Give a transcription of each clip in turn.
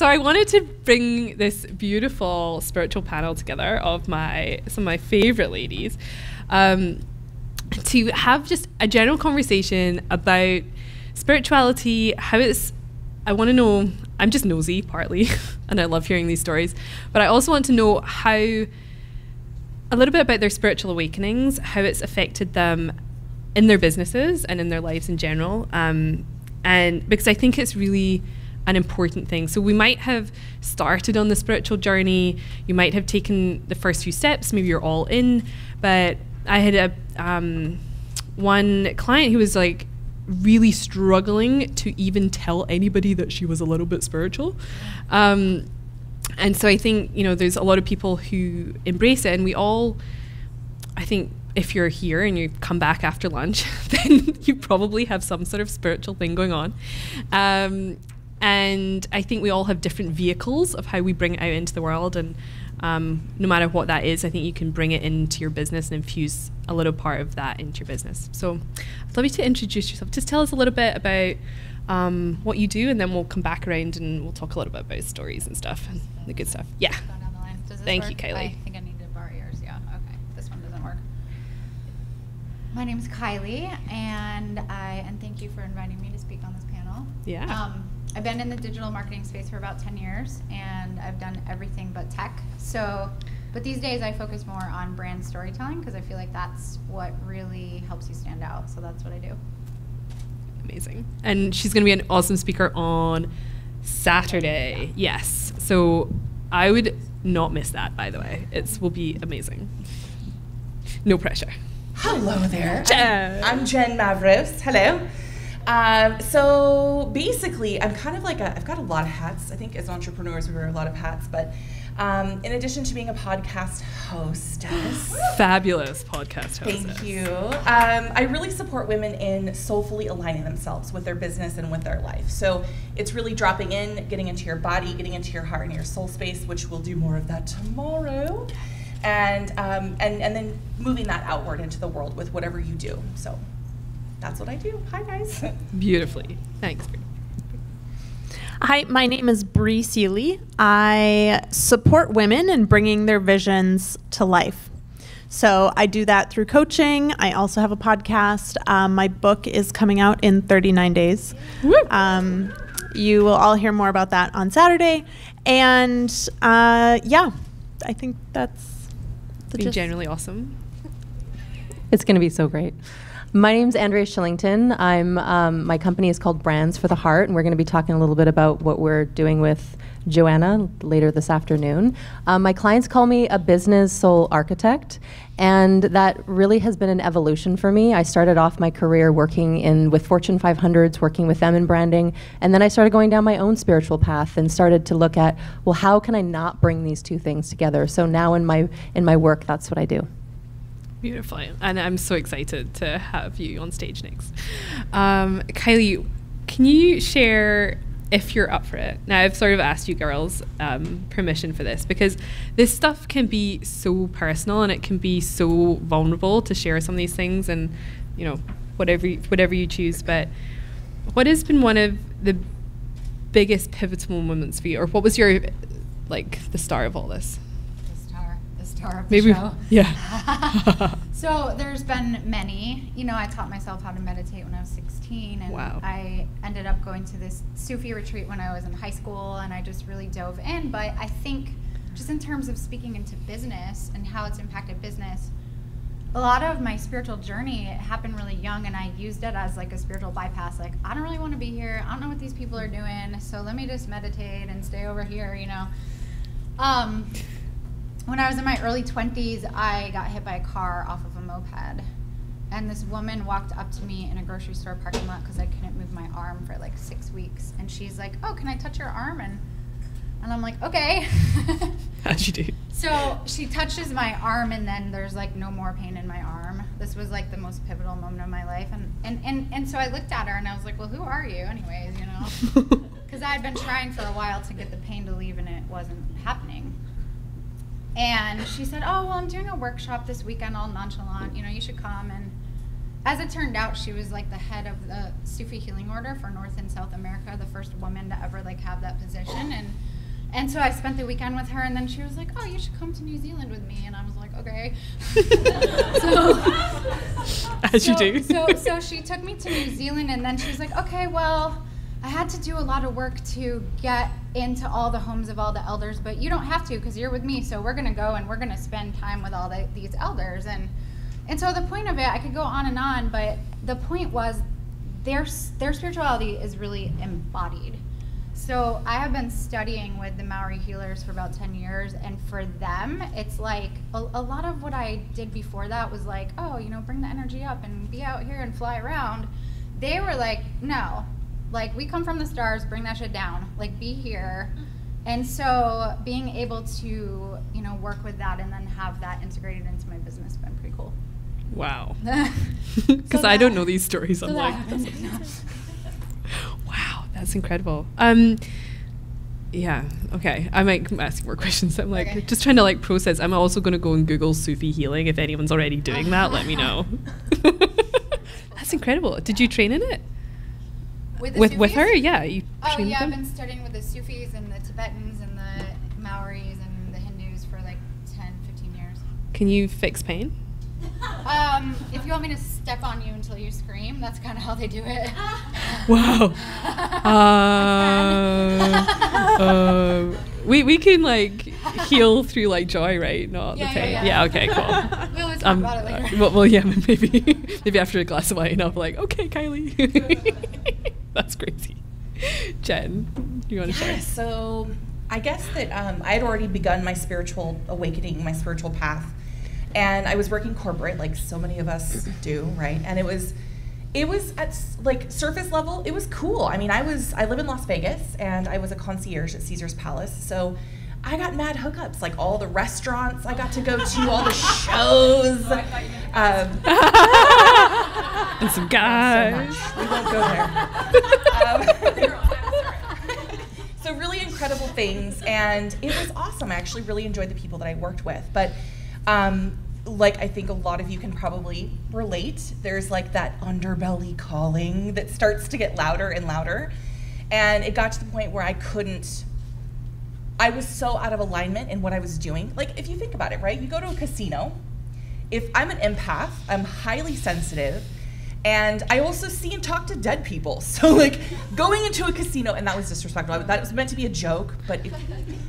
So I wanted to bring this beautiful spiritual panel together of some of my favorite ladies, to have just a general conversation about spirituality, I want to know, I'm just nosy partly, and I love hearing these stories, but I also want to know a little bit about their spiritual awakenings, how it's affected them in their businesses and in their lives in general. And because I think it's really an important thing. So we might have started on the spiritual journey, you might have taken the first few steps, maybe you're all in, but I had one client who was like really struggling to even tell anybody that she was a little bit spiritual. And so I think, there's a lot of people who embrace it, and we all, I think, if you're here and you come back after lunch, then you probably have some sort of spiritual thing going on. And I think we all have different vehicles of how we bring it out into the world. And no matter what that is, I think you can bring it into your business and infuse a little part of that into your business. So I'd love you to introduce yourself. Just tell us a little bit about what you do, and then we'll come back around and we'll talk a little bit about stories and stuff and the good stuff. Yeah. Go down the line. Does this Thank work? you, Kylie. I think I need to borrow yours. Yeah. Okay. This one doesn't work. My name's Kylie, and thank you for inviting me to speak on this panel. Yeah. I've been in the digital marketing space for about 10 years, and I've done everything but tech. But these days I focus more on brand storytelling because I feel like that's what really helps you stand out. So that's what I do. Amazing. And she's going to be an awesome speaker on Saturday. Yes. So I would not miss that, by the way. It will be amazing. No pressure. Hello there. Jen. I'm Jen Mavros. Hello. So basically, I'm kind of like I've got a lot of hats. I think as entrepreneurs, we wear a lot of hats. But in addition to being a podcast hostess. Fabulous podcast hostess. Thank you. I really support women in soulfully aligning themselves with their business and with their life. So it's really dropping in, getting into your body, getting into your heart and your soul space, which we'll do more of that tomorrow. And then moving that outward into the world with whatever you do. So that's what I do. Hi, guys. Beautifully. Thanks. Hi, my name is Bri Seeley. I support women in bringing their visions to life. So I do that through coaching. I also have a podcast. My book is coming out in 39 days. You will all hear more about that on Saturday. And yeah, I think that's generally awesome. It's going to be so great. My name's Andrea Shillington. My company is called Brands for the Heart, and we're going to be talking a little bit about what we're doing with Joanna later this afternoon. My clients call me a business soul architect, and that really has been an evolution for me. I started off my career working with Fortune 500s, working with them in branding, and then I started going down my own spiritual path and started to look at, well, how can I not bring these two things together? So now in my work, that's what I do. Beautiful. And I'm so excited to have you on stage next. Kylie, can you share, if you're up for it? Now, I've sort of asked you girls permission for this, because this stuff can be so personal and it can be so vulnerable to share some of these things, and whatever you choose. But what has been one of the biggest pivotal moments for you, or what was your the star of all this? The star of the show. Yeah. So there's been many. I taught myself how to meditate when I was 16, and wow. I ended up going to this Sufi retreat when I was in high school, and I just really dove in. But I think just in terms of speaking into business and how it's impacted business, a lot of my spiritual journey happened really young, and I used it as a spiritual bypass. I don't really want to be here. I don't know what these people are doing, so let me just meditate and stay over here, When I was in my early 20s, I got hit by a car off of a moped. And this woman walked up to me in a grocery store parking lot because I couldn't move my arm for 6 weeks. And she's like, "Oh, can I touch your arm?" And I'm like, "Okay." How'd you do? So she touches my arm, and then there's no more pain in my arm. This was the most pivotal moment of my life. And so I looked at her and I was like, "Well, who are you anyways?" Because I had been trying for a while to get the pain to leave, and it wasn't happening. And she said, "Oh, well, I'm doing a workshop this weekend, all nonchalant. You should come." And as it turned out, she was the head of the Sufi healing order for North and South America, the first woman to ever have that position. And And so I spent the weekend with her, and then she was like, oh, you should come to New Zealand with me. And I was like, okay. As you do. So she took me to New Zealand, and then she was like, okay, well, I had to do a lot of work to get into all the homes of all the elders, but you don't have to because you're with me. So we're going to go and we're going to spend time with all these elders. And so the point of it, I could go on, but the point was their spirituality is really embodied. So I have been studying with the Maori healers for about 10 years, and for them, it's like a lot of what I did before that was like, oh, bring the energy up and be out here and fly around. They were like, no, like we come from the stars, bring that shit down, like be here. And so being able to, work with that and then have that integrated into my business has been pretty cool. Wow. Because I don't know these stories. So I'm like, wow, that's incredible. Yeah, okay. I might ask more questions. I'm like, Okay. just trying to like process. I'm also going to go and Google Sufi healing. If anyone's already doing that, let me know. That's incredible. Did you train in it? With her? Yeah. You Oh trained yeah, I've with them? been studying with the Sufis and the Tibetans and the Maoris and the Hindus for like 10, 15 years. Can you fix pain? If you want me to step on you until you scream, that's kind of how they do it. Wow. We can like heal through like joy, right? Not the Yeah, pain. yeah. Yeah. Okay. Cool. We'll always talk about it later. Well, yeah, maybe after a glass of wine, I'll be like, okay, Kylie. That's crazy. Jen, you want to share? So I guess that I had already begun my spiritual awakening, my spiritual path, and I was working corporate, like so many of us do, right? And it was at like surface level, it was cool. I mean, I live in Las Vegas, and I was a concierge at Caesar's Palace, so I got mad hookups, like all the restaurants I got to go to, all the shows. And some guys. So much. We won't go there. So really incredible things, and it was awesome. I actually really enjoyed the people that I worked with, but like I think a lot of you can probably relate, there's like that underbelly calling that starts to get louder and louder, and it got to the point where I was so out of alignment in what I was doing. Like if you think about it, right? You go to a casino. If I'm an empath, I'm highly sensitive, and I also see and talk to dead people. So like going into a casino, and that was disrespectful. That was meant to be a joke, but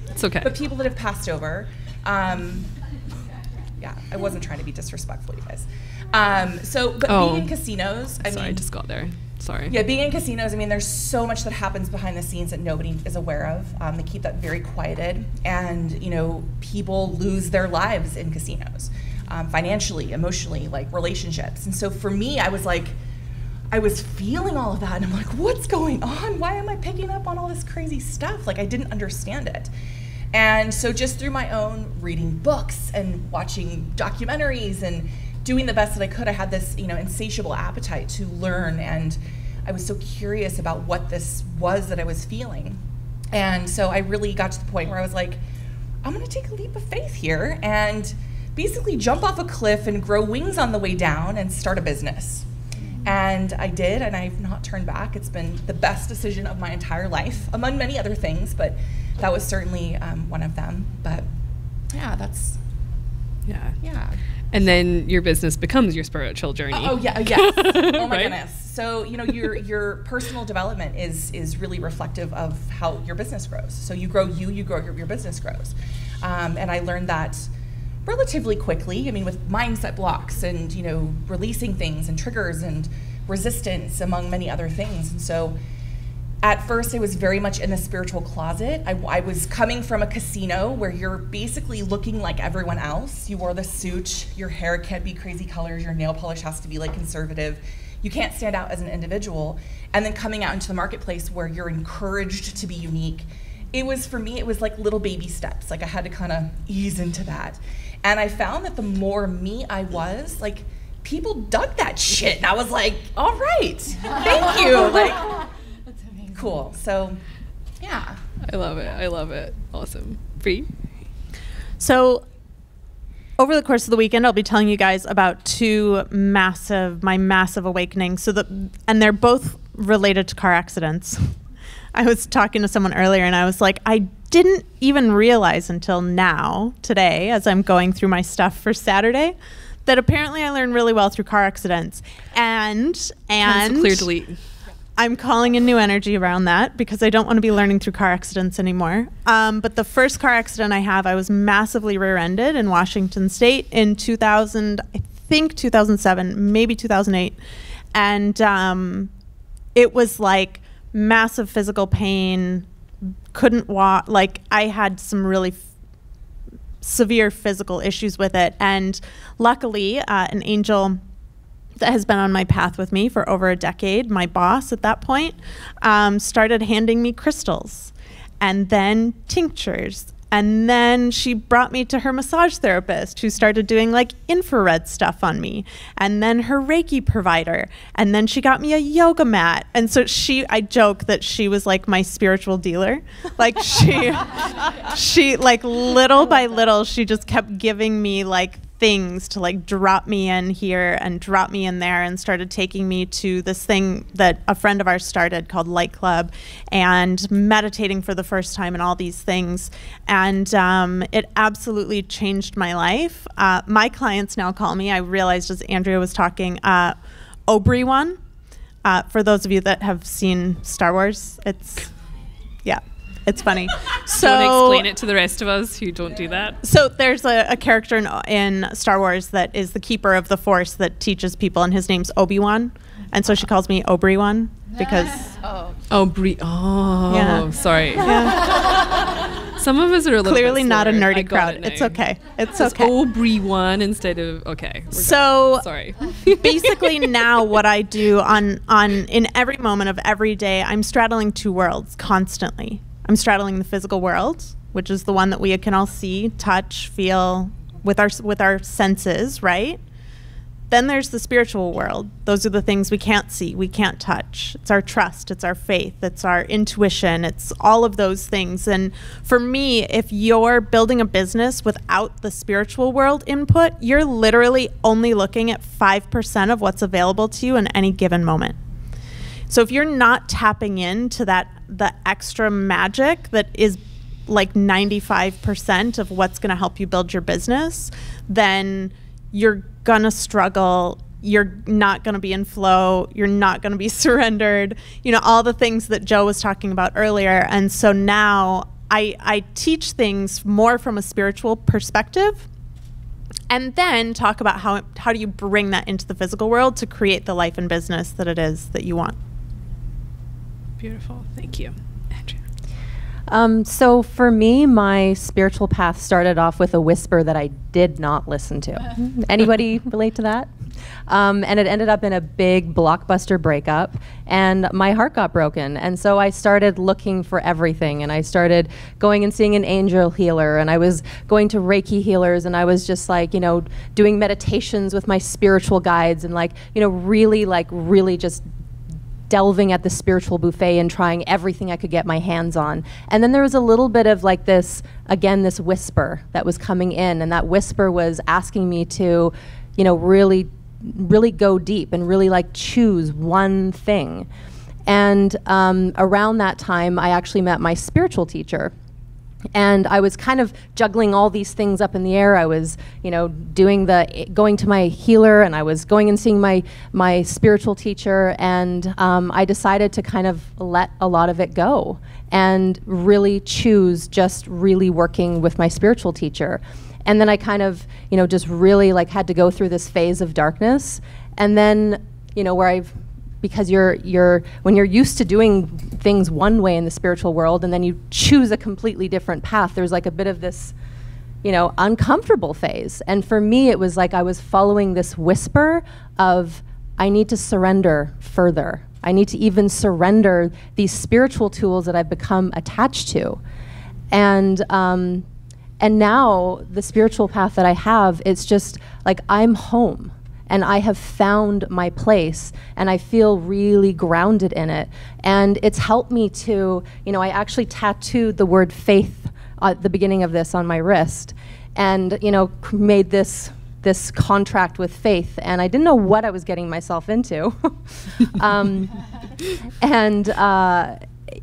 It's okay. But people that have passed over, yeah, I wasn't trying to be disrespectful, you guys. Being in casinos, I just got there. Sorry. Yeah, being in casinos, I mean, there's so much that happens behind the scenes that nobody is aware of. They keep that very quieted, and people lose their lives in casinos, financially, emotionally, like relationships. And so for me, I was feeling all of that, and I'm like, what's going on? Why am I picking up on all this crazy stuff? Like I didn't understand it. And so just through my own reading books and watching documentaries and doing the best that I could, I had this, insatiable appetite to learn, and I was so curious about what this was that I was feeling. And so I really got to the point where I was like, I'm gonna take a leap of faith here and basically jump off a cliff and grow wings on the way down and start a business. And I did, and I've not turned back. It's been the best decision of my entire life, among many other things, but that was certainly one of them. But yeah, that's, yeah. And then your business becomes your spiritual journey. Oh yeah, yes. Oh my Right? goodness. So your personal development is really reflective of how your business grows. So you grow your business grows, and I learned that relatively quickly. I mean, with mindset blocks and releasing things and triggers and resistance, among many other things. And so at first I was very much in the spiritual closet. I was coming from a casino where you're basically looking like everyone else. You wore the suit, your hair can't be crazy colors, your nail polish has to be like conservative. You can't stand out as an individual. And then coming out into the marketplace where you're encouraged to be unique. For me, it was like little baby steps. Like I had to kind of ease into that. And I found that the more me I was, like people dug that shit. And I was like, all right, thank you. Like, That's amazing. cool. So, yeah. I love it. Awesome. Bri? So over the course of the weekend, I'll be telling you guys about my massive awakenings. And they're both related to car accidents. I was talking to someone earlier, and I was like, I didn't even realize until now, today, as I'm going through my stuff for Saturday, that apparently I learned really well through car accidents. And clear delete. I'm calling in new energy around that because I don't want to be learning through car accidents anymore. But the first car accident I was massively rear-ended in Washington State in 2000, I think 2007, maybe 2008. And it was like massive physical pain, couldn't walk. Like, I had some really severe physical issues with it. And luckily, an angel that has been on my path with me for over a decade, my boss at that point, started handing me crystals and then tinctures. And then she brought me to her massage therapist, who started doing like infrared stuff on me, and then her Reiki provider. And then she got me a yoga mat. And so I joke that she was like my spiritual dealer. Like she like little by little, she just kept giving me like things to like drop me in here and drop me in there, and started taking me to this thing that a friend of ours started called Light Club, and meditating for the first time and all these things. And it absolutely changed my life. My clients now call me, I realized as Andrea was talking, Obi-Wan. For those of you that have seen Star Wars, it's funny. So don't explain it to the rest of us who don't do that. So there's a character in Star Wars that is the keeper of the Force that teaches people, and his name's Obi-Wan. And so she calls me Obi-Wan because... Sorry. Yeah. Some of us are a little clearly bit not a slower. nerdy crowd. It's okay. It's okay. Obi-Wan instead of... Okay. So sorry. Basically now what I do in every moment of every day, I'm straddling two worlds constantly. I'm straddling the physical world, which is the one that we can all see, touch, feel with our senses, right? Then there's the spiritual world. Those are the things we can't see, we can't touch. It's our trust, it's our faith, it's our intuition, it's all of those things. And for me, if you're building a business without the spiritual world input, you're literally only looking at 5% of what's available to you in any given moment. So if you're not tapping into the extra magic that is like 95% of what's going to help you build your business, then you're going to struggle. You're not going to be in flow. You're not going to be surrendered. All the things that Joe was talking about earlier. And so now I teach things more from a spiritual perspective, and then talk about how do you bring that into the physical world to create the life and business that it is that you want. Beautiful. Thank you. Andrea. So for me, my spiritual path started off with a whisper that I did not listen to. Anybody relate to that? And it ended up in a big blockbuster breakup, and my heart got broken. And so I started looking for everything, and I started going and seeing an angel healer, and I was going to Reiki healers, and I was just like, doing meditations with my spiritual guides, and really just delving at the spiritual buffet and trying everything I could get my hands on. And then there was a little bit of like this whisper that was coming in, and that whisper was asking me to, really go deep and really like choose one thing. And around that time, I actually met my spiritual teacher. And I was kind of juggling all these things up in the air. I was, going to my healer, and I was going and seeing my spiritual teacher, and I decided to kind of let a lot of it go and really choose just really working with my spiritual teacher. And then I kind of, just really like had to go through this phase of darkness, and then, because when you're used to doing things one way in the spiritual world, and then you choose a completely different path, there's like a bit of this, uncomfortable phase. And for me, it was like I was following this whisper of, I need to surrender further. I need to even surrender these spiritual tools that I've become attached to. And now the spiritual path that I have, it's just like I'm home. And I have found my place, and I feel really grounded in it. And it's helped me to, I actually tattooed the word faith at the beginning of this on my wrist, and, made this contract with faith. And I didn't know what I was getting myself into.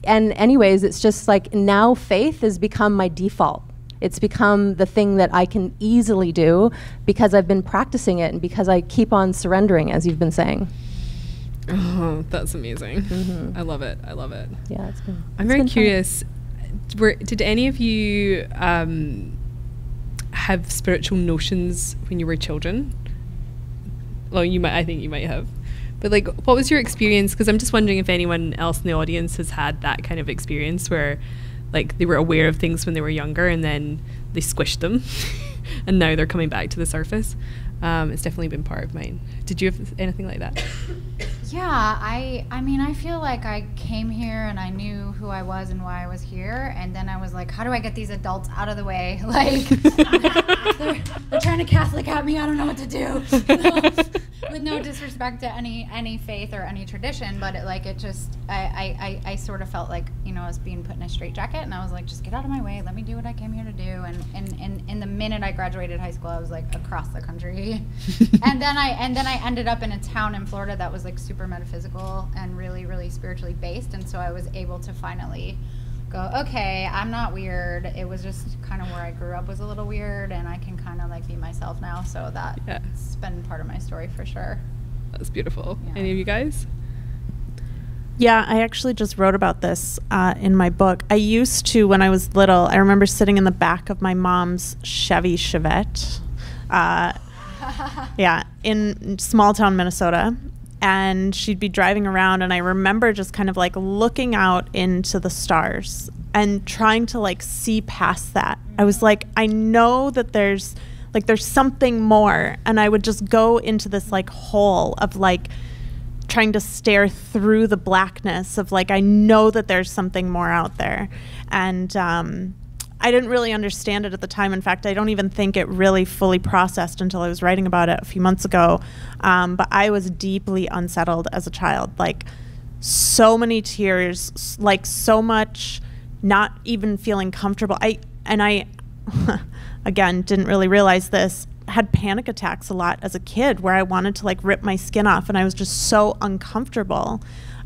And anyways, it's just like now faith has become my default. It's become the thing that I can easily do because I've been practicing it and because I keep on surrendering, as you've been saying. Oh, that's amazing. I love it. I love it. Yeah, it's been. I'm very curious. Did any of you have spiritual notions when you were children? Well, you might. I think you might have. But like, what was your experience? Because I'm just wondering if anyone else in the audience has had that kind of experience where, like, they were aware of things when they were younger and then they squished them, and now they're coming back to the surface. It's definitely been part of mine. Did you have anything like that? Yeah, I mean, I feel like I came here and I knew who I was and why I was here, and then I was like, how do I get these adults out of the way? Like, they're trying to Catholic at me, I don't know what to do. With no disrespect to any faith or any tradition, but I sort of felt like, you know, I was being put in a straitjacket, and I was like, just get out of my way, let me do what I came here to do. And the minute I graduated high school, I was like across the country. and then I ended up in a town in Florida that was like super metaphysical and really, really spiritually based, and so I was able to finally go, okay, I'm not weird. It was just kind of where I grew up was a little weird, and I can kind of like be myself now. So that's been part of my story for sure. That's beautiful. Yeah. Any of you guys? Yeah, I actually just wrote about this in my book. I used to, when I was little, I remember sitting in the back of my mom's Chevy Chevette, in small town Minnesota, and she'd be driving around, and I remember just kind of like looking out into the stars and trying to like see past that. I was like, I know that there's something more, and I would just go into this like hole of like trying to stare through the blackness of like, I know that there's something more out there. And I didn't really understand it at the time. In fact, I don't even think it really fully processed until I was writing about it a few months ago. But I was deeply unsettled as a child, like so many tears, like so much not even feeling comfortable. I again, didn't really realize this, had panic attacks a lot as a kid where I wanted to like rip my skin off, and I was just so uncomfortable.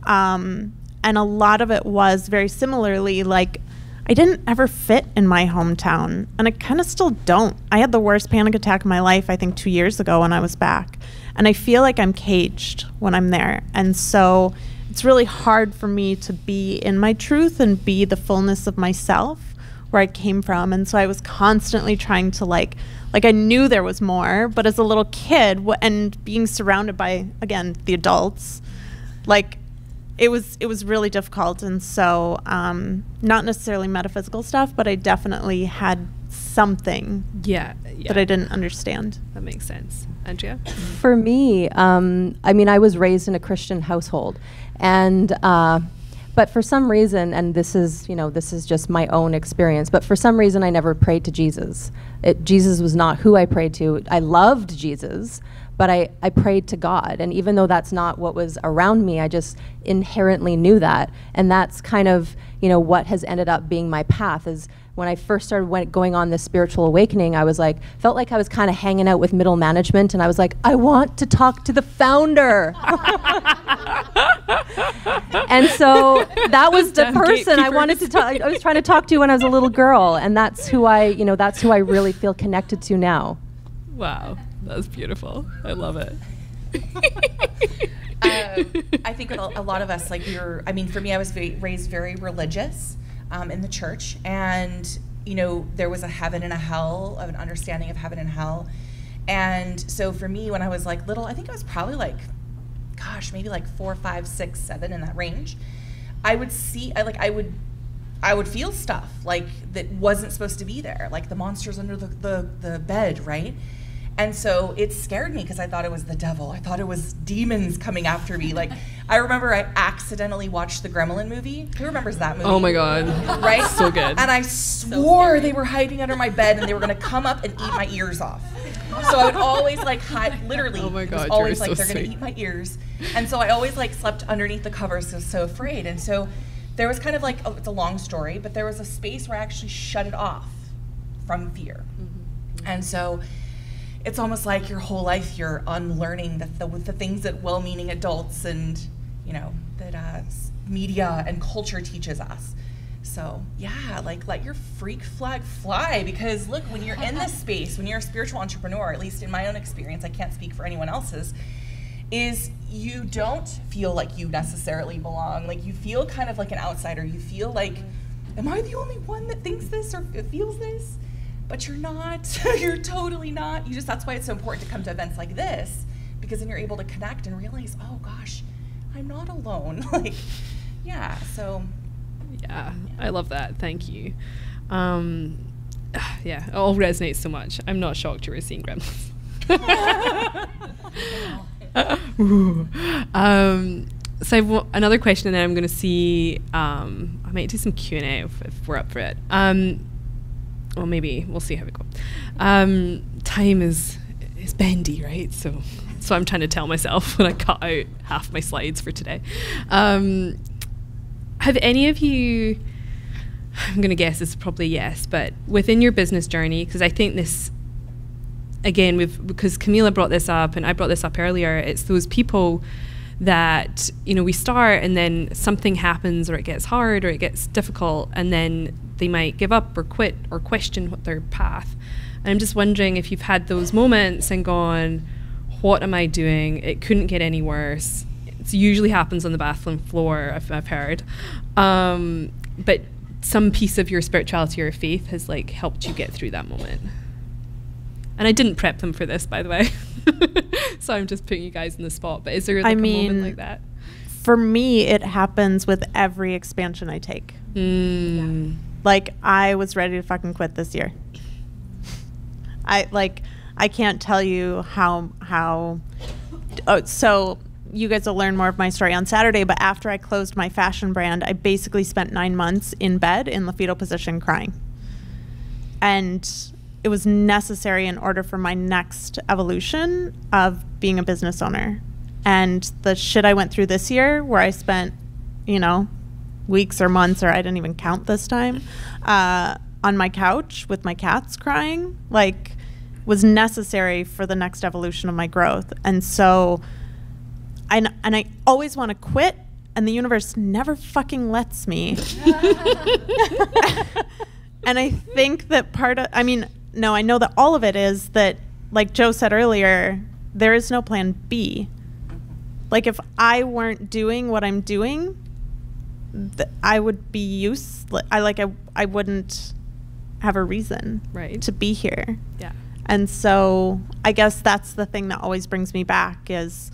And a lot of it was very similarly like, I didn't ever fit in my hometown, and I kind of still don't. I had the worst panic attack of my life, I think 2 years ago when I was back. And I feel like I'm caged when I'm there. And so it's really hard for me to be in my truth and be the fullness of myself where I came from. And so I was constantly trying to like I knew there was more, but as a little kid and being surrounded by, again, the adults, like, it was really difficult. And so not necessarily metaphysical stuff, but I definitely had something that I didn't understand. That makes sense. Andrea? For me, I mean, I was raised in a Christian household, and but for some reason, and this is just my own experience, but for some reason I never prayed to Jesus. Jesus was not who I prayed to. I loved Jesus, but I prayed to God. And even though that's not what was around me, I just inherently knew that. And that's kind of, what has ended up being my path is when I first started going on this spiritual awakening, I was like, felt like I was kind of hanging out with middle management, and I was like, I want to talk to the founder. And so that was the person I wanted to talk. I was trying to talk to when I was a little girl, and that's who I really feel connected to now. Wow, that's beautiful. I love it. I think a lot of us, for me, I was raised very religious in the church, and there was a heaven and a hell, of an understanding of heaven and hell. And so for me, when I was like little, I think I was probably like, maybe like 4, 5, 6, 7 in that range, I would I would feel stuff like that wasn't supposed to be there, like the monsters under the bed, right? And so it scared me because I thought it was the devil. I thought it was demons coming after me. Like, I remember I accidentally watched the Gremlin movie. Who remembers that movie? Oh my God. Right? So good. And I swore they were hiding under my bed and they were going to come up and eat my ears off. So I would always hide, literally. Oh my God, it was always you're so they're going to sweet. eat my ears. And so I always slept underneath the covers because I was so afraid. And so there was kind of it's a long story, but there was a space where I actually shut it off from fear. Mm-hmm. And so it's almost like your whole life you're unlearning the things that well-meaning adults and that media and culture teaches us. So yeah, like let your freak flag fly, because look, when you're in this space, when you're a spiritual entrepreneur, at least in my own experience, I can't speak for anyone else's, is you don't feel like you necessarily belong. Like you feel kind of like an outsider. You feel like, am I the only one that thinks this or feels this? But you're not. You're totally not. That's why it's so important to come to events like this, because then you're able to connect and realize, oh gosh, I'm not alone. Like, yeah, so. Yeah, I love that. Thank you. Yeah, it all resonates so much. I'm not shocked you were seeing gremlins. So I've another question, and then I'm going to see. I might do some Q&A if we're up for it. Well, maybe we'll see how we go. Time is bendy, right? So I'm trying to tell myself when I cut out half my slides for today. Have any of you, I'm going to guess this is probably yes, but within your business journey, because I think this, again, because Camila brought this up and I brought this up earlier, it's those people that, we start and then something happens or it gets hard or it gets difficult and then they might give up or quit or question what their path. And I'm just wondering if you've had those moments and gone, what am I doing? It couldn't get any worse. It usually happens on the bathroom floor, I've heard. But some piece of your spirituality or faith has like helped you get through that moment. And I didn't prep them for this, by the way. So I'm just putting you guys in the spot. But is there a moment like that? For me, it happens with every expansion I take. Like, I was ready to fucking quit this year. I can't tell you how. So you guys will learn more of my story on Saturday, but after I closed my fashion brand, I basically spent 9 months in bed in the fetal position crying. And it was necessary in order for my next evolution of being a business owner. And the shit I went through this year, where I spent, weeks or months, or I didn't even count this time, on my couch with my cats crying, was necessary for the next evolution of my growth. And so, and I always want to quit, and the universe never fucking lets me. And I think that I know that all of it is that, like Joe said earlier, there is no plan B. Like, if I weren't doing what I'm doing, I would be useless. I wouldn't have a reason to be here. Yeah. And so I guess that's the thing that always brings me back is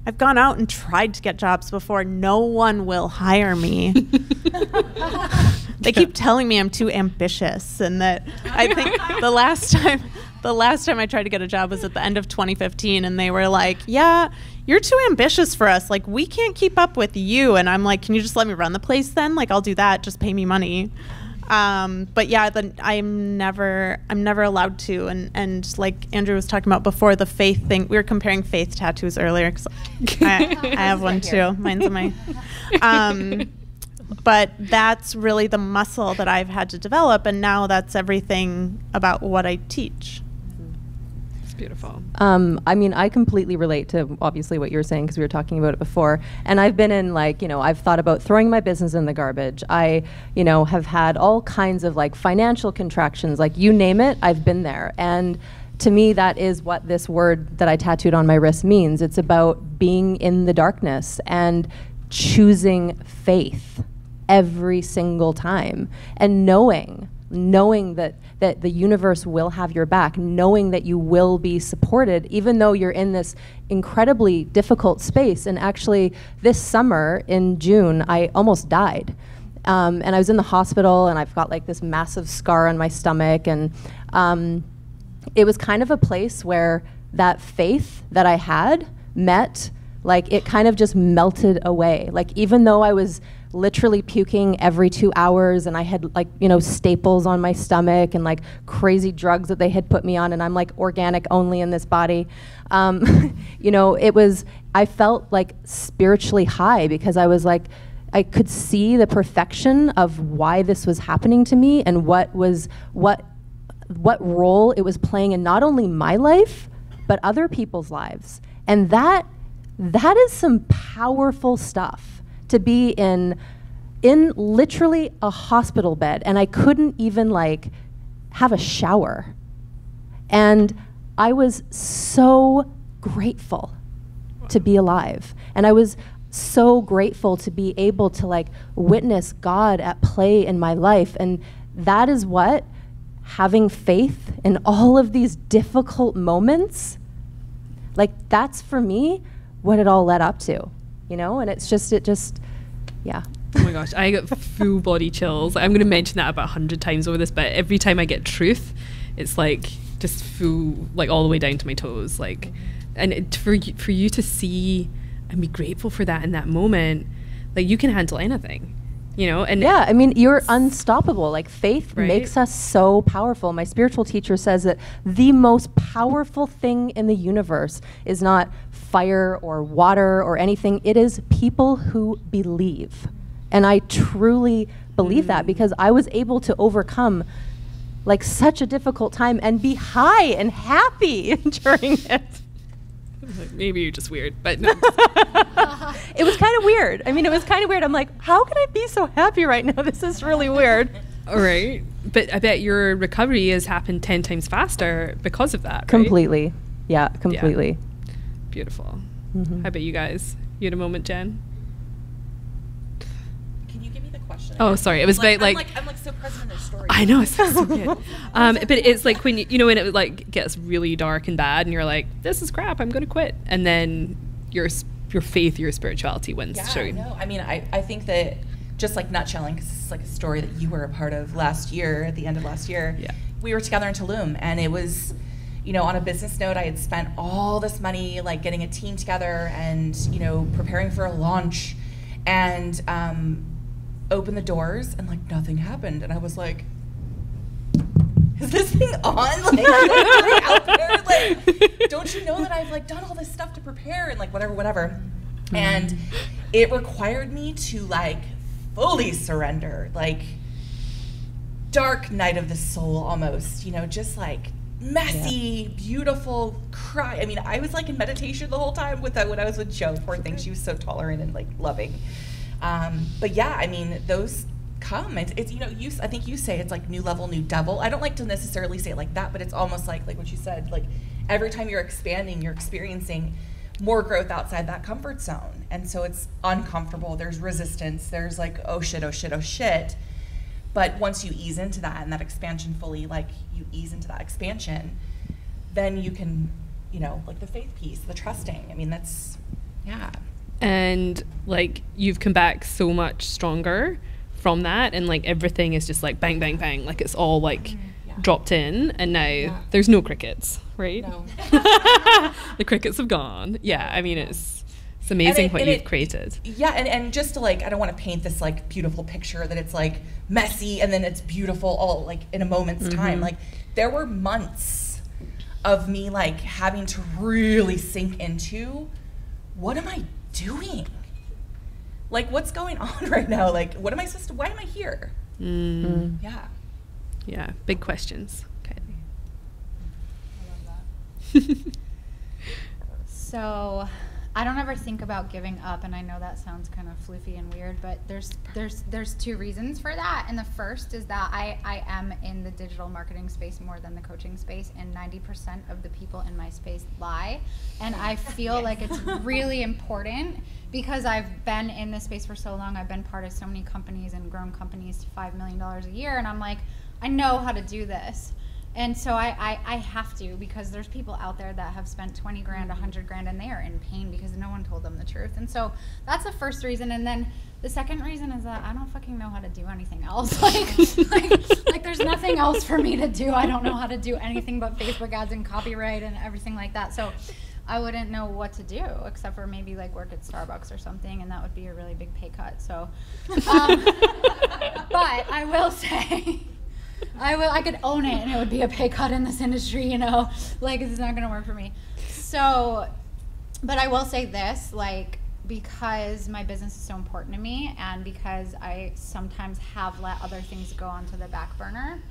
I've gone out and tried to get jobs before. No one will hire me. They keep telling me I'm too ambitious, and that I think the last time I tried to get a job was at the end of 2015, and they were like, yeah, you're too ambitious for us. Like, we can't keep up with you. And I'm like, can you just let me run the place then? Like, I'll do that. Just pay me money. But yeah, I'm never allowed to. And like Andrew was talking about before, the faith thing, we were comparing faith tattoos earlier, because I have one too. Mine's on my, but that's really the muscle that I've had to develop. And now that's everything about what I teach. Beautiful. I completely relate to obviously what you're saying, because we were talking about it before. And I've been in I've thought about throwing my business in the garbage. I, have had all kinds of financial contractions, you name it, I've been there. And to me, that is what this word that I tattooed on my wrist means. It's about being in the darkness and choosing faith every single time, and knowing that the universe will have your back, knowing that you will be supported, even though you're in this incredibly difficult space. And actually, this summer in June, I almost died. And I was in the hospital, and I've got this massive scar on my stomach. And it was kind of a place where that faith that I had met, it kind of just melted away. Even though I was literally puking every 2 hours, and I had staples on my stomach and crazy drugs that they had put me on, and I'm organic only in this body. I felt spiritually high, because I was I could see the perfection of why this was happening to me, and what role it was playing in not only my life, but other people's lives. And that is some powerful stuff, to be in literally a hospital bed, and I couldn't even like have a shower. And I was so grateful to be alive. And I was so grateful to be able to like witness God at play in my life. And that is what having faith in all of these difficult moments, like that's for me what it all led up to, you know? And it's just, yeah. Oh my gosh, I get full body chills. I'm going to mention that about 100 times over this, but every time I get truth, it's like just full, like all the way down to my toes. Like, and for you to see and be grateful for that in that moment, like you can handle anything, you know? And yeah, I mean, you're unstoppable. Like faith right? makes us so powerful. My spiritual teacher says that the most powerful thing in the universe is not fire or water or anything. It is people who believe. And I truly believe that, because I was able to overcome like such a difficult time and be high and happy during it. Maybe you're just weird, but no. It was kind of weird. I mean, it was kind of weird. I'm like, how can I be so happy right now? This is really weird. All right. But I bet your recovery has happened 10 times faster because of that, right? Completely. Yeah, completely. Yeah. Beautiful. How about you guys? You had a moment, Jen? Can you give me the question? Oh, sorry. It was about like I'm like so present in their story. I know, it's so good. But it's like when you know when it like gets really dark and bad, and you're like, "This is crap. I'm going to quit," and then your faith, your spirituality wins. Yeah, no. I mean, I think that just like nutshelling, because this is like a story that you were a part of last year, at the end of last year. Yeah. We were together in Tulum, and it was, you know, on a business note, I had spent all this money like getting a team together and, you know, preparing for a launch, and opened the doors and like nothing happened, and I was like, is this thing on? Like, out there? Like, don't you know that I've like done all this stuff to prepare and like whatever. And it required me to like fully surrender, like dark night of the soul almost, you know, just like messy, beautiful cry. I mean, I was like in meditation the whole time with that when I was with Jo. Poor thing, she was so tolerant and like loving. But yeah, I mean, those come. It's you know, I think you say it's like new level, new devil. I don't like to necessarily say it like that, but it's almost like what you said, like every time you're expanding, you're experiencing more growth outside that comfort zone. And so it's uncomfortable. There's resistance. There's like, oh shit, oh shit, oh shit. But once you ease into that and that expansion fully, like you ease into that expansion, then you can, you know, like the faith piece, the trusting. I mean, that's, yeah. And like you've come back so much stronger from that, and like everything is just like bang, bang, bang. Like it's all like dropped in, and now there's no crickets, right? No. The crickets have gone. Yeah, I mean, it's amazing what you've created. Yeah, and just to like, I don't want to paint this like beautiful picture that it's like messy and then it's beautiful all like in a moment's time. Like there were months of me like having to really sink into, what am I doing? Like, what's going on right now? Like, what am I supposed to, why am I here? Yeah. Yeah, big questions, Kylie. I love that. So, I don't ever think about giving up, and I know that sounds kind of floofy and weird, but there's two reasons for that. And the first is that I am in the digital marketing space more than the coaching space, and 90% of the people in my space lie. And I feel like it's really important, because I've been in this space for so long. I've been part of so many companies and grown companies to $5 million a year, and I'm like, I know how to do this. And so I have to, because there's people out there that have spent 20 grand, 100 grand, and they are in pain because no one told them the truth. And so that's the first reason. And then the second reason is that I don't fucking know how to do anything else. Like there's nothing else for me to do. I don't know how to do anything but Facebook ads and copyright and everything like that. So I wouldn't know what to do except for maybe like work at Starbucks or something, and that would be a really big pay cut. So, but I will say, I could own it, and it would be a pay cut in this industry, you know, like it's not gonna work for me. So, but I will say this, like, because my business is so important to me, and because I sometimes have let other things go onto the back burner,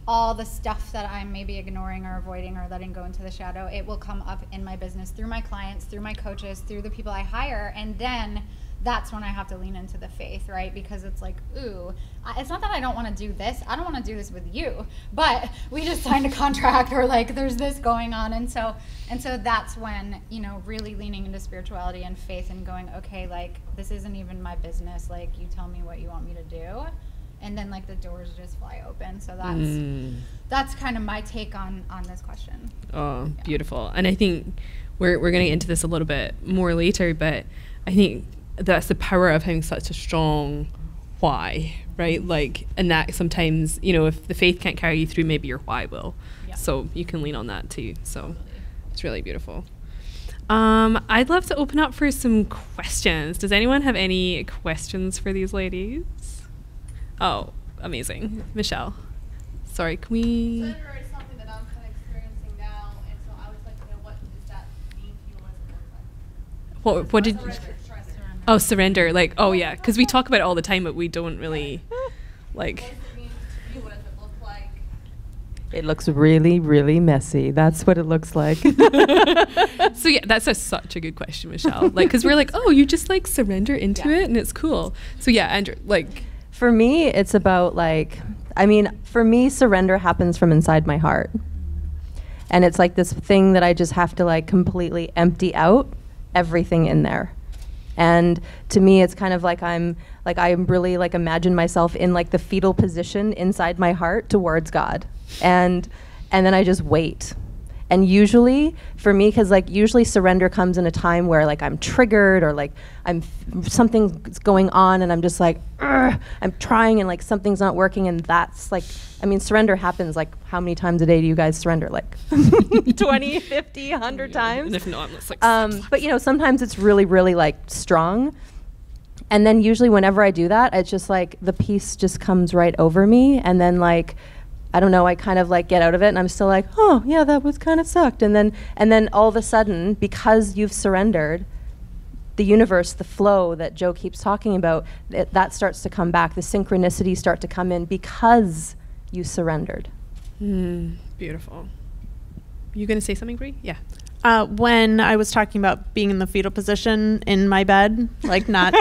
all the stuff that I'm maybe ignoring or avoiding or letting go into the shadow, it will come up in my business through my clients, through my coaches, through the people I hire, and then that's when I have to lean into the faith, right? Because it's like, ooh, it's not that I don't want to do this. I don't want to do this with you, but we just signed a contract, or like there's this going on. And so that's when, you know, really leaning into spirituality and faith and going, okay, like this isn't even my business. Like you tell me what you want me to do. And then like the doors just fly open. So that's kind of my take on this question. Oh, yeah. Beautiful. And I think we're going to get into this a little bit more later, but I think that's the power of having such a strong why, right? Like, and that sometimes, you know, if the faith can't carry you through, maybe your why will. Yeah. So you can lean on that too. So it's really beautiful. I'd love to open up for some questions. Does anyone have any questions for these ladies? Oh, amazing. Michelle. Sorry, can we... Surrender is something that I'm kind of experiencing now, and so I would like to know, what does that mean to you? What did... Oh, surrender. Like, oh yeah, because we talk about it all the time, but we don't really, like... What does it mean to you? What does it look like? It looks really, really messy. That's what it looks like. So yeah, that's such a good question, Michelle. Like, because we're like, oh, you just like surrender into it, and it's cool. So yeah, Andrew, like... For me, it's about like, I mean, for me, surrender happens from inside my heart. And it's like this thing that I just have to like completely empty out everything in there. And to me, it's kind of like I really like imagine myself in like the fetal position inside my heart towards God. And then I just wait. And usually for me, because like usually surrender comes in a time where like I'm triggered, or like something's going on and I'm just like, I'm trying and like something's not working, and that's like, I mean, surrender happens like, how many times a day do you guys surrender? Like 20, 50, 100 times? And if not, it's like but you know, sometimes it's really, really like strong. And then usually whenever I do that, it's just like the peace just comes right over me, and then like, I don't know, I kind of like get out of it and I'm still like, oh yeah, that was kind of sucked. And then all of a sudden, because you've surrendered, the universe, the flow that Joe keeps talking about, that starts to come back. The synchronicities start to come in because you surrendered. Beautiful. You going to say something, Bri? Yeah. When I was talking about being in the fetal position in my bed, like not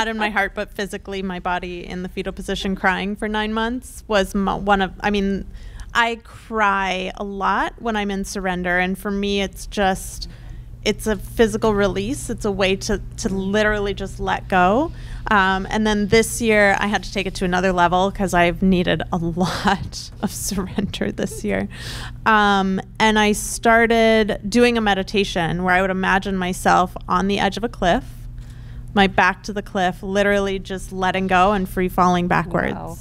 in my heart, but physically my body in the fetal position crying for 9 months was I cry a lot when I'm in surrender. And for me, it's a physical release. It's a way to literally just let go. And then this year I had to take it to another level because I've needed a lot of surrender this year. And I started doing a meditation where I would imagine myself on the edge of a cliff, my back to the cliff, literally just letting go and free falling backwards. Wow.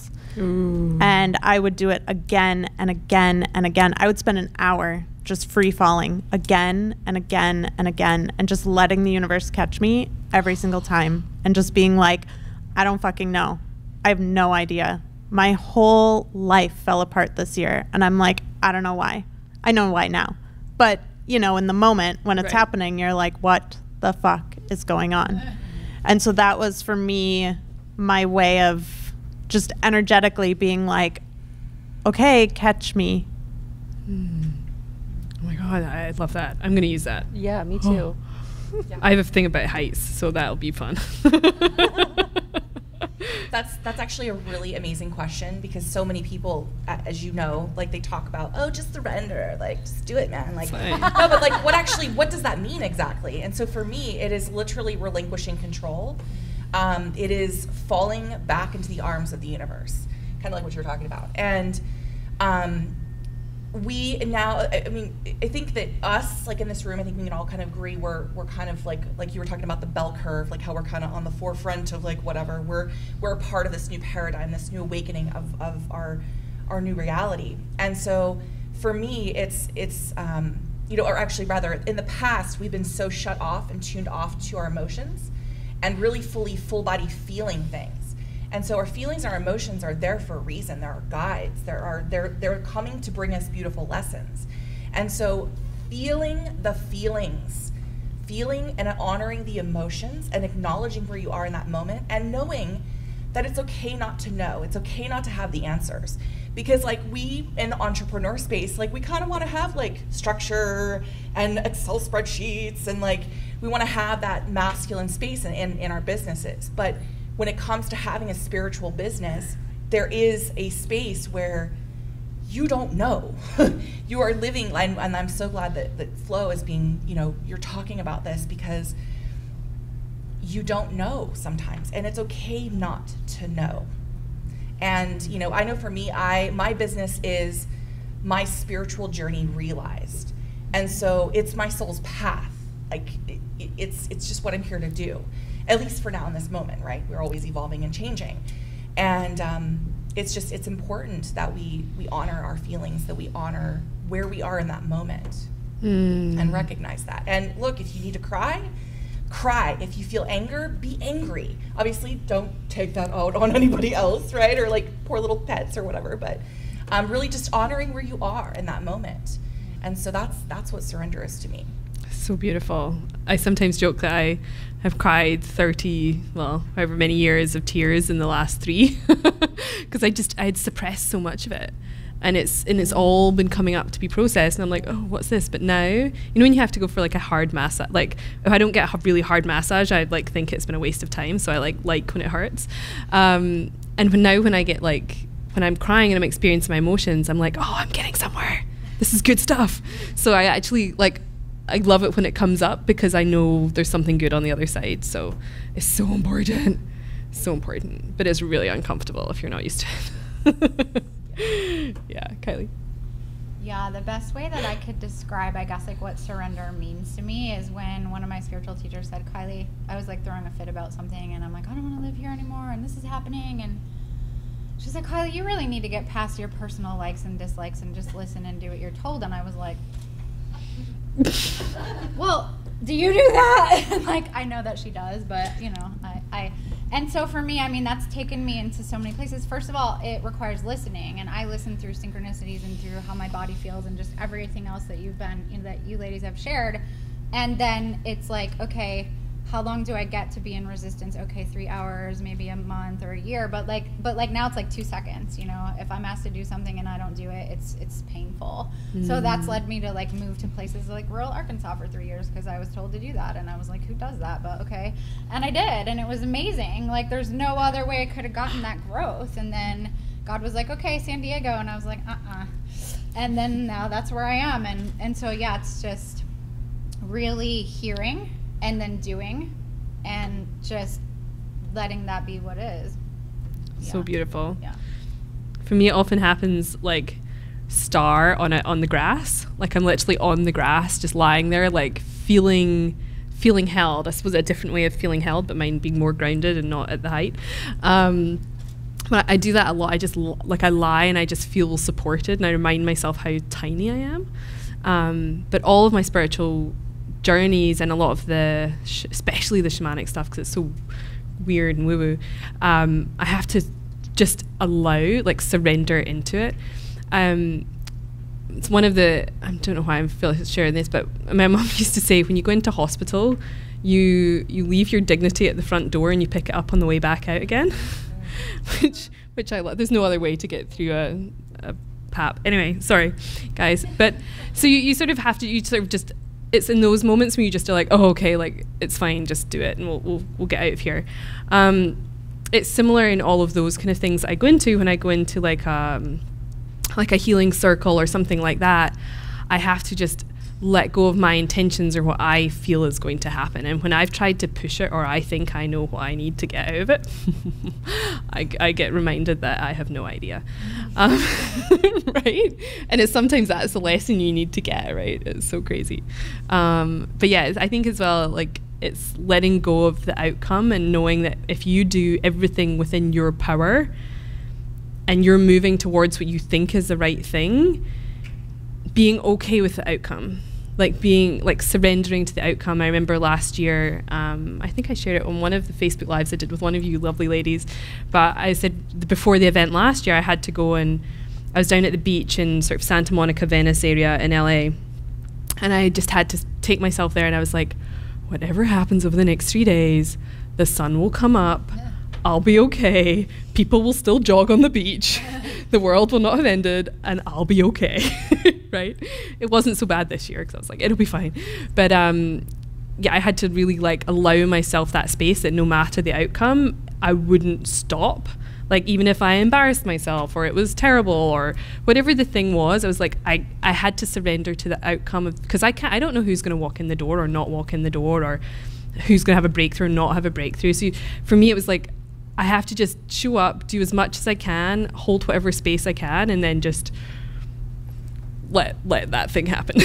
And I would do it again and again and again. I would spend an hour just free falling again and again and again, and just letting the universe catch me every single time, and just being like, I don't fucking know. I have no idea. My whole life fell apart this year, and I'm like, I don't know why. I know why now. But, you know, in the moment when it's happening, you're like, what the fuck is going on? And so that was for me my way of just energetically being like, okay, catch me. Oh my God, I love that. I'm going to use that. Yeah, me too. Yeah. I have a thing about heights, so that'll be fun. That's actually a really amazing question, because so many people, as you know, like they talk about, oh, just surrender, like just do it, man. Like, no, but like what does that mean exactly? And so for me, it is literally relinquishing control. It is falling back into the arms of the universe, kind of like what you were talking about. And we now, I mean, I think that us, like in this room, I think we can all kind of agree we're kind of like you were talking about the bell curve, like how we're kind of on the forefront of like whatever. We're a part of this new paradigm, this new awakening of our new reality. And so for me, it's you know, or actually rather, in the past, we've been so shut off and tuned off to our emotions and really full body feeling things. And so our feelings and our emotions are there for a reason. They're our guides. They're coming to bring us beautiful lessons. And so feeling the feelings, feeling and honoring the emotions and acknowledging where you are in that moment, and knowing that it's okay not to know. It's okay not to have the answers. Because like we in the entrepreneur space, like we kind of want to have like structure and Excel spreadsheets, and like we want to have that masculine space in our businesses. But when it comes to having a spiritual business, there is a space where you don't know. You are living, and I'm so glad that Flo is being, you're talking about this, because you don't know sometimes, and it's okay not to know. And I know for me, my business is my spiritual journey realized, and so it's my soul's path. Like it's just what I'm here to do, at least for now in this moment, right? We're always evolving and changing, and it's important that we honor our feelings, that we honor where we are in that moment, and recognize that. And look, if you need to cry. If you feel anger, be angry. Obviously, don't take that out on anybody else, right? Or like poor little pets or whatever. But really just honoring where you are in that moment. And so that's what surrender is to me. So beautiful. I sometimes joke that I have cried 30, however many years of tears in the last 3, because I had suppressed so much of it. And it's all been coming up to be processed, and I'm like, oh, what's this? But now, when you have to go for like a hard massage, like if I don't get a really hard massage, I like think it's been a waste of time. So I like when it hurts. And when I get when I'm crying and I'm experiencing my emotions, I'm like, oh, I'm getting somewhere. This is good stuff. So I actually I love it when it comes up, because I know there's something good on the other side. So it's so important, but it's really uncomfortable if you're not used to it. Yeah, Kylie. Yeah, the best way that I could describe, I guess, like what surrender means to me is when one of my spiritual teachers said, Kylie, I was like throwing a fit about something, and I'm like, I don't want to live here anymore, and this is happening, and she's like, Kylie, you really need to get past your personal likes and dislikes and just listen and do what you're told. And I was like, well, do you do that? Like, I know that she does, but and so for me, I mean, that's taken me into so many places. First of all, it requires listening, and I listen through synchronicities and through how my body feels and just everything else that that you ladies have shared. And then it's like, okay, how long do I get to be in resistance? Okay, 3 hours, maybe a month or a year, but now it's like 2 seconds. If I'm asked to do something and I don't do it, it's painful. So that's led me to like move to places like rural Arkansas for 3 years, because I was told to do that, and I was like, who does that? But okay, and I did, and it was amazing. Like, there's no other way I could have gotten that growth. And then God was like, okay, San Diego, and I was like, and then now that's where I am. And so yeah, it's just really hearing and then doing, and just letting that be what is. So beautiful. Yeah. For me, it often happens like star on the grass. Like I'm literally on the grass, just lying there, like feeling held. I suppose a different way of feeling held, but mine being more grounded and not at the height. But I do that a lot. I just I lie and I just feel supported, and I remind myself how tiny I am. But all of my spiritual journeys and a lot of the especially the shamanic stuff, because it's so weird and woo-woo, I have to just allow, surrender into it. It's one of the, I don't know why I'm sharing this, but my mom used to say, when you go into hospital, you leave your dignity at the front door and you pick it up on the way back out again. which I love. There's no other way to get through a PAP. Anyway, sorry guys, but so you sort of have to, just, it's in those moments when you just are like, oh, okay, it's fine, just do it, and we'll get out of here. It's similar in all of those kind of things I go into when I go into like a healing circle or something like that. I have to just let go of my intentions or what I feel is going to happen. And when I've tried to push it, or I think I know what I need to get out of it, I get reminded that I have no idea. Right? And sometimes that's the lesson you need to get, right? It's so crazy. But yeah, I think as well, it's letting go of the outcome and knowing that if you do everything within your power and you're moving towards what you think is the right thing, being okay with the outcome, surrendering to the outcome. I remember last year, I think I shared it on one of the Facebook Lives I did with one of you lovely ladies, but I said before the event last year, I had to go, and I was down at the beach in sort of Santa Monica, Venice area in LA, and I just had to take myself there, and I was like, whatever happens over the next 3 days, the sun will come up, I'll be okay, people will still jog on the beach, the world will not have ended and I'll be okay, right? It wasn't so bad this year because I was like, it'll be fine. But yeah, I had to really like allow myself that space that no matter the outcome, I wouldn't stop. Like even if I embarrassed myself or it was terrible or whatever the thing was, I was like, I had to surrender to the outcome of, because I don't know who's going to walk in the door or not walk in the door, or who's going to have a breakthrough or not have a breakthrough. So for me, it was like, I have to just show up, do as much as I can, hold whatever space I can, and then just let that thing happen.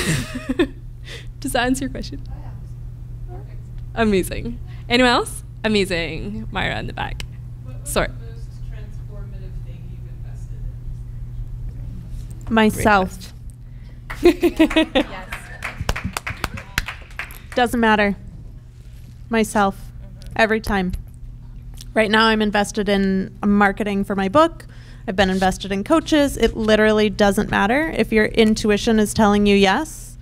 Does that answer your question? Oh, yeah. Perfect. Amazing. Anyone else? Amazing. Myra in the back. What was Sorry. the most transformative thing you've invested in? Myself. Yes. Doesn't matter. Myself. Every time. Right now I'm invested in marketing for my book. I've been invested in coaches. It literally doesn't matter. If your intuition is telling you yes,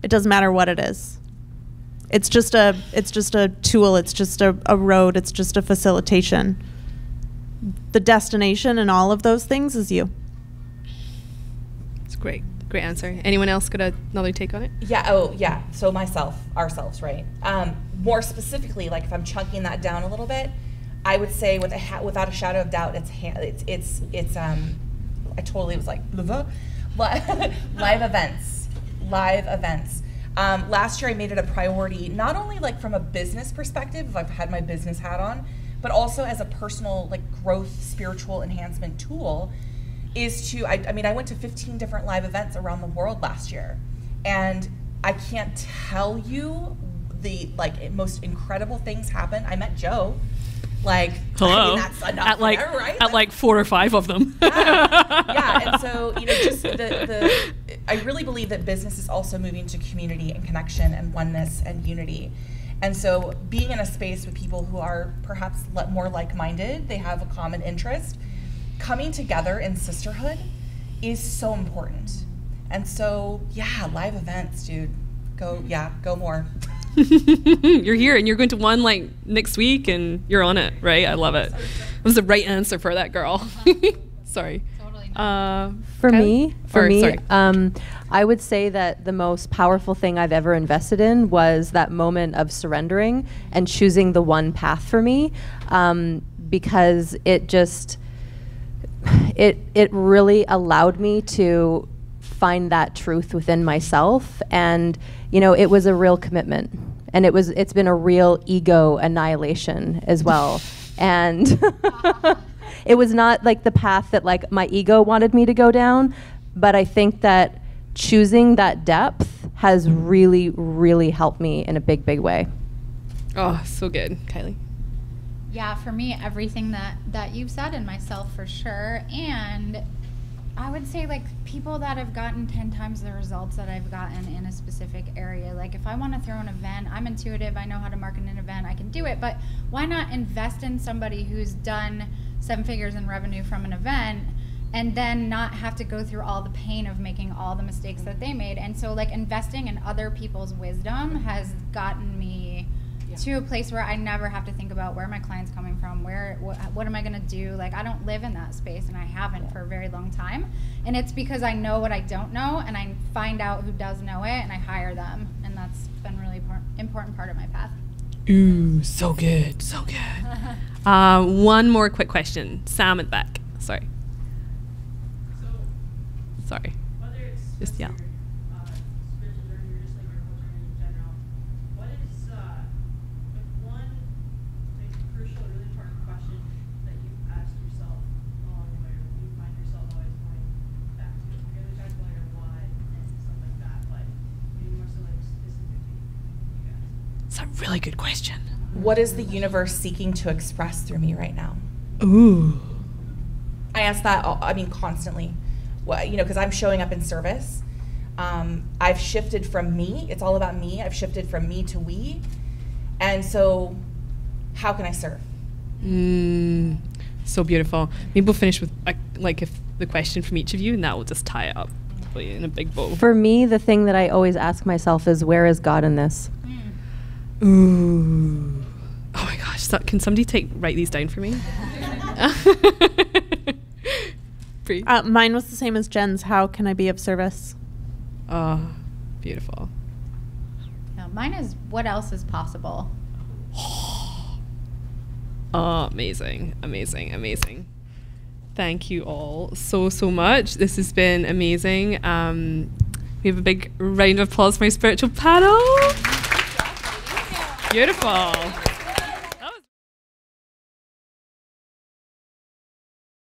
it doesn't matter what it is. It's just a tool. It's just a road. It's just a facilitation. The destination and all of those things is you. It's great. Great answer. Anyone else got another take on it? Yeah. Oh, yeah. So ourselves, right? More specifically, like if I'm chunking that down a little bit, I would say without a shadow of doubt, it's I totally was like live events. Last year I made it a priority, not only like from a business perspective, if I've had my business hat on, but also as a personal like growth, spiritual enhancement tool. Is to, I mean, I went to 15 different live events around the world last year, and I can't tell you the like most incredible things happen. I met Joe. Like, hello. I mean, that's enough at like there, right? at like 4 or 5 of them. Yeah, and so just I really believe that business is also moving to community and connection and oneness and unity. And so being in a space with people who are perhaps more like-minded, they have a common interest, coming together in sisterhood is so important. And so, yeah, live events, dude. Go more. You're here and you're going to one like next week and you're on it, right? I love it. It was the right answer for that girl. Sorry. Totally. For me, sorry. I would say that the most powerful thing I've ever invested in was that moment of surrendering and choosing the one path for me, because it just, it really allowed me to find that truth within myself. And, it was a real commitment. And it's been a real ego annihilation as well. And it was not like the path that like my ego wanted me to go down, but I think that choosing that depth has really, really helped me in a big, big way. Oh, so good. Kylie? Yeah, for me, everything that you've said, and myself for sure. And I would say like people that have gotten 10 times the results that I've gotten in a specific area. Like if I want to throw an event, I'm intuitive, I know how to market an event, I can do it, but why not invest in somebody who's done 7 figures in revenue from an event and then not have to go through all the pain of making all the mistakes that they made? And so like investing in other people's wisdom has gotten me to a place where I never have to think about where my client's coming from, what am I gonna do? Like I don't live in that space, and I haven't for a very long time. And it's because I know what I don't know, and I find out who does know it, and I hire them. And that's been a really important part of my path. Ooh, so good, so good. One more quick question. Sam at the back. Sorry. Sorry. Whether it's Just yell. spiritual journey or just like your whole journey in general, what is one like, crucial, really important question that you've asked yourself along the way, or you find yourself always going back to? Okay, we talked about your why and stuff like that, but maybe more so like specifically you guys. It's a really good question. What is the universe seeking to express through me right now? Ooh. I ask that, constantly. Well, because I'm showing up in service. I've shifted from me. It's all about me. I've shifted from me to we. And so how can I serve? So beautiful. Maybe we'll finish with like if the question from each of you, and that will just tie it up in a big bow. For me, the thing that I always ask myself is, where is God in this? Ooh. Oh my gosh. Can somebody write these down for me? Bri? Mine was the same as Jen's. How can I be of service? Oh, beautiful. Yeah, mine is what else is possible. Oh, amazing, amazing, amazing. Thank you all so much. This has been amazing. We have a big round of applause for my spiritual panel. Beautiful.